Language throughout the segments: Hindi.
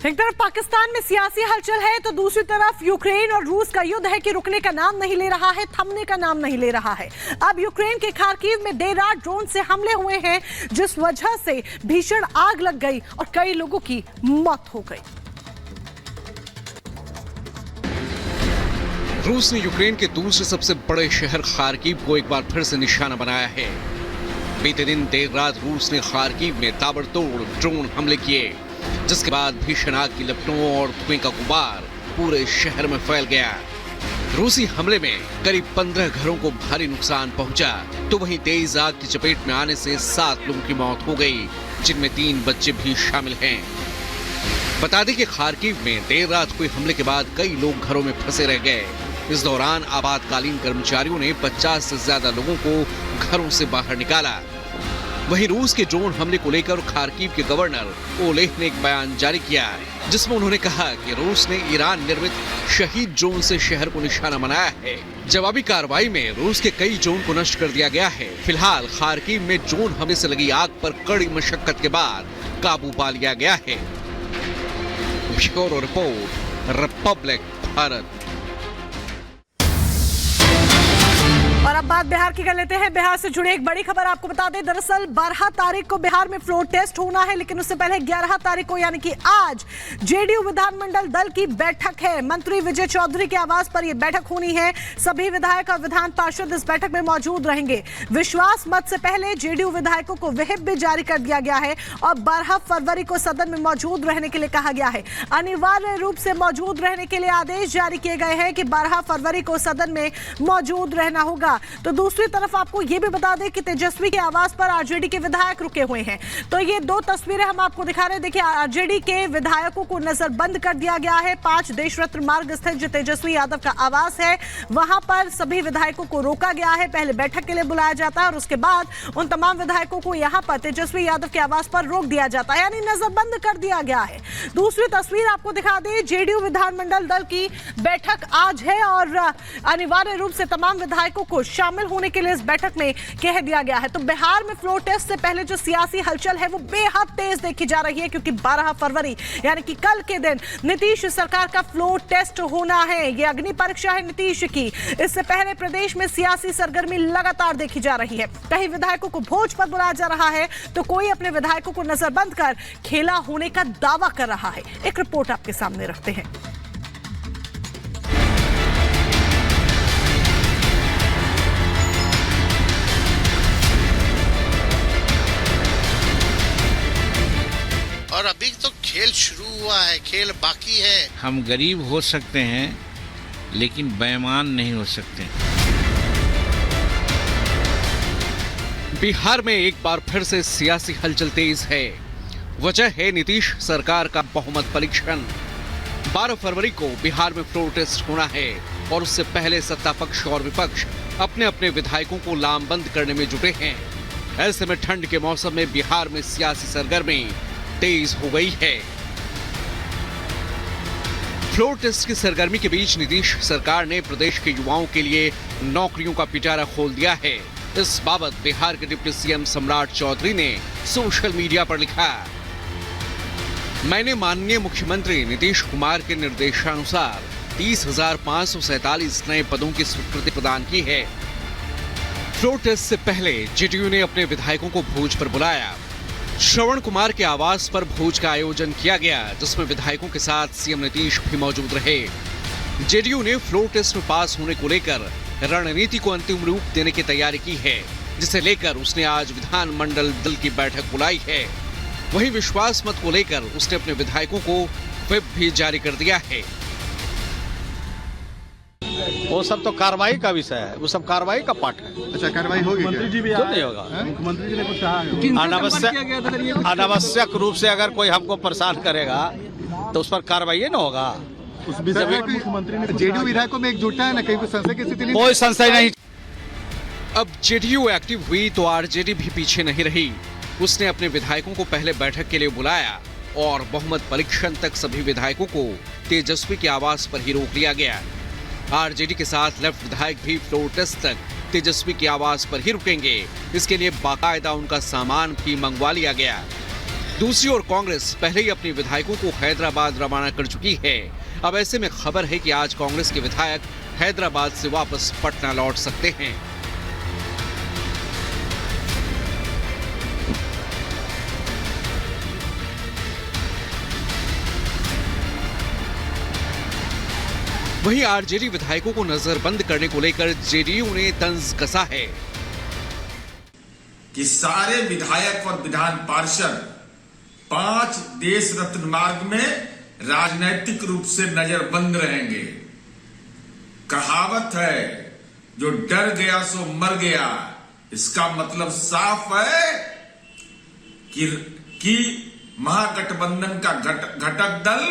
एक तरफ पाकिस्तान में सियासी हलचल है तो दूसरी तरफ यूक्रेन और रूस का युद्ध है कि रुकने का नाम नहीं ले रहा है, थमने का नाम नहीं ले रहा है। अब यूक्रेन के खार्किव में देर रात ड्रोन से हमले हुए हैं, जिस वजह से भीषण आग लग गई और कई लोगों की मौत हो गई। रूस ने यूक्रेन के दूसरे सबसे बड़े शहर खार्किव को एक बार फिर से निशाना बनाया है। बीते दिन देर रात रूस ने खार्किव में ताबड़तोड़ ड्रोन हमले किए, जिसके बाद भीषण आग की लपटों और धुएं का गुबार पूरे शहर में फैल गया। रूसी हमले में करीब 15 घरों को भारी नुकसान पहुंचा, तो वहीं तेज आग की चपेट में आने से 7 लोगों की मौत हो गई, जिनमें 3 बच्चे भी शामिल हैं। बता दें कि खार्किव में देर रात हुए हमले के बाद कई लोग घरों में फंसे रह गए। इस दौरान आपातकालीन कर्मचारियों ने 50 से ज्यादा लोगों को घरों से बाहर निकाला। वहीं रूस के ड्रोन हमले को लेकर खार्किव के गवर्नर ओलेह ने एक बयान जारी किया, जिसमें उन्होंने कहा कि रूस ने ईरान निर्मित शहीद ड्रोन से शहर को निशाना बनाया है। जवाबी कार्रवाई में रूस के कई ड्रोन को नष्ट कर दिया गया है। फिलहाल खार्किव में ड्रोन हमले से लगी आग पर कड़ी मशक्कत के बाद काबू पा लिया गया है। Bureau report, Republic Bharat. और अब बात बिहार की कर लेते हैं। बिहार से जुड़ी एक बड़ी खबर आपको बता दें, दरअसल 12 तारीख को बिहार में फ्लोर टेस्ट होना है, लेकिन उससे पहले 11 तारीख को यानी कि आज जेडीयू विधानमंडल दल की बैठक है। मंत्री विजय चौधरी के आवास पर यह बैठक होनी है। सभी विधायक और विधान पार्षद इस बैठक में मौजूद रहेंगे। विश्वास मत से पहले जेडीयू विधायकों को व्हिप भी जारी कर दिया गया है और 12 फरवरी को सदन में मौजूद रहने के लिए कहा गया है। अनिवार्य रूप से मौजूद रहने के लिए आदेश जारी किए गए हैं कि 12 फरवरी को सदन में मौजूद रहना होगा। तो दूसरी तरफ आपको यह भी बता दें कि तेजस्वी के आवास पर आरजेडी के विधायक रुके हुए हैं। तो ये 2 तस्वीरें हम आपको दिखा रहे हैं। देखिए, आरजेडी के विधायकों को नजरबंद कर दिया गया है। 5 देशरत्न मार्ग स्थित जो तेजस्वी यादव का आवास है, वहां पर सभी विधायकों को रोका गया है। पहले बैठक के लिए बुलाया जाता है और उसके बाद उन तमाम विधायकों को यहां पर तेजस्वी यादव के आवास पर रोक दिया जाता है, यानी नजरबंद कर दिया गया है। दूसरी तस्वीर आपको दिखा दें, जेडीयू विधानमंडल दल की बैठक आज है और अनिवार्य रूप से तमाम विधायकों को शामिल होने के लिए इस बैठक में कह दिया गया है। तो बिहार में फ्लोर टेस्ट से पहले जो सियासी हलचल है वो बेहद तेज देखी जा रही है, क्योंकि 12 फरवरी यानी कि कल के दिन नीतीश सरकार का फ्लोर टेस्ट होना है। ये अग्नि परीक्षा है नीतीश की। इससे पहले प्रदेश में सियासी सरगर्मी लगातार देखी जा रही है। कहीं विधायकों को भोज पर बुलाया जा रहा है तो कोई अपने विधायकों को नजरबंद कर खेला होने का दावा कर रहा है। एक रिपोर्ट आपके सामने रखते हैं। और अभी तो खेल शुरू हुआ है, खेल बाकी है। हम गरीब हो सकते हैं लेकिन बेईमान नहीं हो सकते। बिहार में एक बार फिर से सियासी हलचल तेज है। वजह है नीतीश सरकार का बहुमत परीक्षण। 12 फरवरी को बिहार में फ्लोर टेस्ट होना है और उससे पहले सत्ता पक्ष और विपक्ष अपने अपने विधायकों को लामबंद करने में जुटे हैं। ऐसे में ठंड के मौसम में बिहार में सियासी सरगर्मी तेज हो गई है। फ्लोर टेस्ट की सरगर्मी के बीच नीतीश सरकार ने प्रदेश के युवाओं के लिए नौकरियों का पिटारा खोल दिया है। इस बाबत बिहार के डिप्टी सीएम सम्राट चौधरी ने सोशल मीडिया पर लिखा, मैंने माननीय मुख्यमंत्री नीतीश कुमार के निर्देशानुसार 30,547 नए पदों की स्वीकृति प्रदान की है। फ्लोर टेस्ट से पहले जेडीयू ने अपने विधायकों को भोज पर बुलाया। श्रवण कुमार के आवास पर भोज का आयोजन किया गया, जिसमें विधायकों के साथ सीएम नीतीश भी मौजूद रहे। जेडीयू ने फ्लोर टेस्ट में पास होने को लेकर रणनीति को अंतिम रूप देने की तैयारी की है, जिसे लेकर उसने आज विधानमंडल दल की बैठक बुलाई है। वहीं विश्वास मत को लेकर उसने अपने विधायकों को व्हिप भी जारी कर दिया है। वो सब तो कार्रवाई का विषय है, वो सब कार्रवाई का पार्ट है। अच्छा, कार्रवाई होगी? मंत्री जी भी क्यों नहीं होगा? मुख्यमंत्री जी ने कुछ कहा? अनावश्यक रूप से अगर कोई हमको परेशान करेगा तो उस पर कार्रवाई न होगा। उस विषय में मुख्यमंत्री ने जेडीयू विधायकों में एकजुटता है ना, कहीं कोई संशय की स्थिति नहीं? कोई संशय नहीं। अब जेडीयू एक्टिव हुई तो आरजेडी भी पीछे नहीं रही। उसने अपने विधायकों को पहले बैठक के लिए बुलाया और बहुमत परीक्षण तक सभी विधायकों को तेजस्वी के आवास पर ही रोक लिया गया। आरजेडी के साथ लेफ्ट विधायक भी फ्लोर टेस्ट तक तेजस्वी के आवास पर ही रुकेंगे। इसके लिए बाकायदा उनका सामान भी मंगवा लिया गया। दूसरी ओर कांग्रेस पहले ही अपने विधायकों को हैदराबाद रवाना कर चुकी है। अब ऐसे में खबर है कि आज कांग्रेस के विधायक हैदराबाद से वापस पटना लौट सकते हैं। वहीं आरजेडी विधायकों को नजरबंद करने को लेकर जेडीयू ने तंज कसा है कि सारे विधायक और विधान पार्षद 5 देश रत्न मार्ग में राजनैतिक रूप से नजरबंद रहेंगे। कहावत है, जो डर गया सो मर गया। इसका मतलब साफ है कि महागठबंधन का घटक दल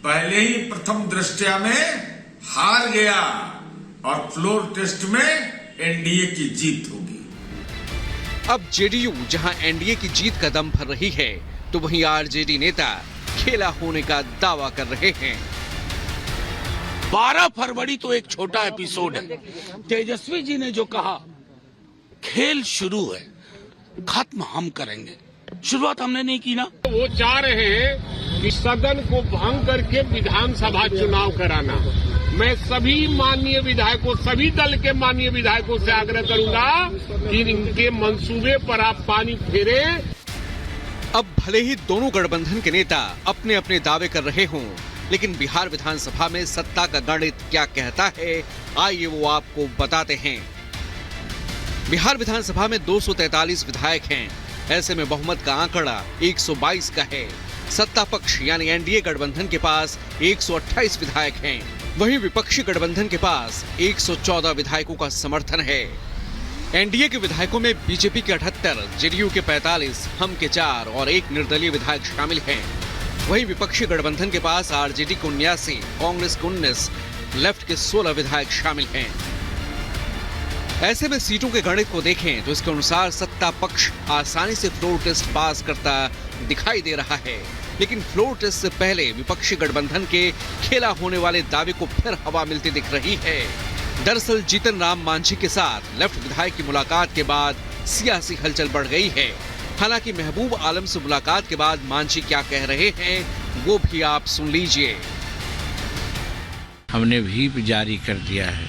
पहले ही प्रथम दृष्टया में हार गया और फ्लोर टेस्ट में एनडीए की जीत होगी। अब जेडीयू जहां एनडीए की जीत का दम भर रही है, तो वहीं आरजेडी नेता खेला होने का दावा कर रहे हैं। 12 फरवरी तो एक छोटा एपिसोड है। तेजस्वी जी ने जो कहा, खेल शुरू है, खत्म हम करेंगे। शुरुआत हमने नहीं की ना। वो चाह रहे हैं कि सदन को भंग करके विधानसभा चुनाव कराना। मैं सभी माननीय विधायकों, सभी दल के माननीय विधायकों से आग्रह करूंगा कि इनके मंसूबे पर आप पानी फेरें। अब भले ही दोनों गठबंधन के नेता अपने अपने दावे कर रहे हों, लेकिन बिहार विधानसभा में सत्ता का गणित क्या कहता है, आइए वो आपको बताते हैं। बिहार विधानसभा में 243 विधायक हैं। ऐसे में बहुमत का आंकड़ा 122 का है। सत्ता पक्ष यानी एनडीए गठबंधन के पास 128 विधायक हैं। वहीं विपक्षी गठबंधन के पास 114 विधायकों का समर्थन है। एनडीए के विधायकों में बीजेपी के 78, जेडीयू के 45, हम के 4 और एक निर्दलीय विधायक शामिल हैं। वहीं विपक्षी गठबंधन के पास आरजेडी को 79, कांग्रेस को 19, लेफ्ट के 16 विधायक शामिल हैं। ऐसे में सीटों के गणित को देखें तो इसके अनुसार सत्ता पक्ष आसानी से फ्लोर टेस्ट पास करता दिखाई दे रहा है, लेकिन फ्लोर टेस्ट से पहले विपक्षी गठबंधन के खेला होने वाले दावे को फिर हवा मिलती दिख रही है। दरअसल जीतन राम मांझी के साथ लेफ्ट विधायक की मुलाकात के बाद सियासी हलचल बढ़ गई है। हालांकि महबूब आलम से मुलाकात के बाद मांझी क्या कह रहे हैं, वो भी आप सुन लीजिए। हमने व्हीप जारी कर दिया है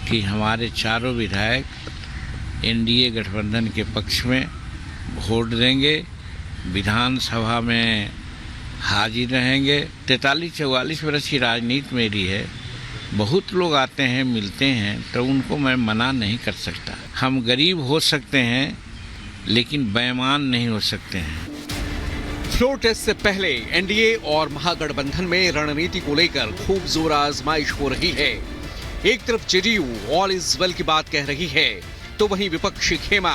कि हमारे चारों विधायक एनडीए गठबंधन के पक्ष में वोट देंगे, विधानसभा में हाजिर रहेंगे। 43-44 वर्ष की राजनीति मेरी है। बहुत लोग आते हैं, मिलते हैं, तो उनको मैं मना नहीं कर सकता। हम गरीब हो सकते हैं, लेकिन बेईमान नहीं हो सकते हैं। फ्लोर टेस्ट से पहले एनडीए और महागठबंधन में रणनीति को लेकर खूब जोर आजमाइश हो रही है। एक तरफ जेडीयू ऑल इज वेल की बात कह रही है, तो वहीं विपक्षी खेमा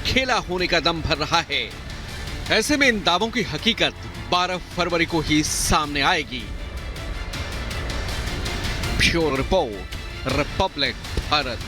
खेला होने का दम भर रहा है। ऐसे में इन दावों की हकीकत 12 फरवरी को ही सामने आएगी। Bureau report, Republic Bharat.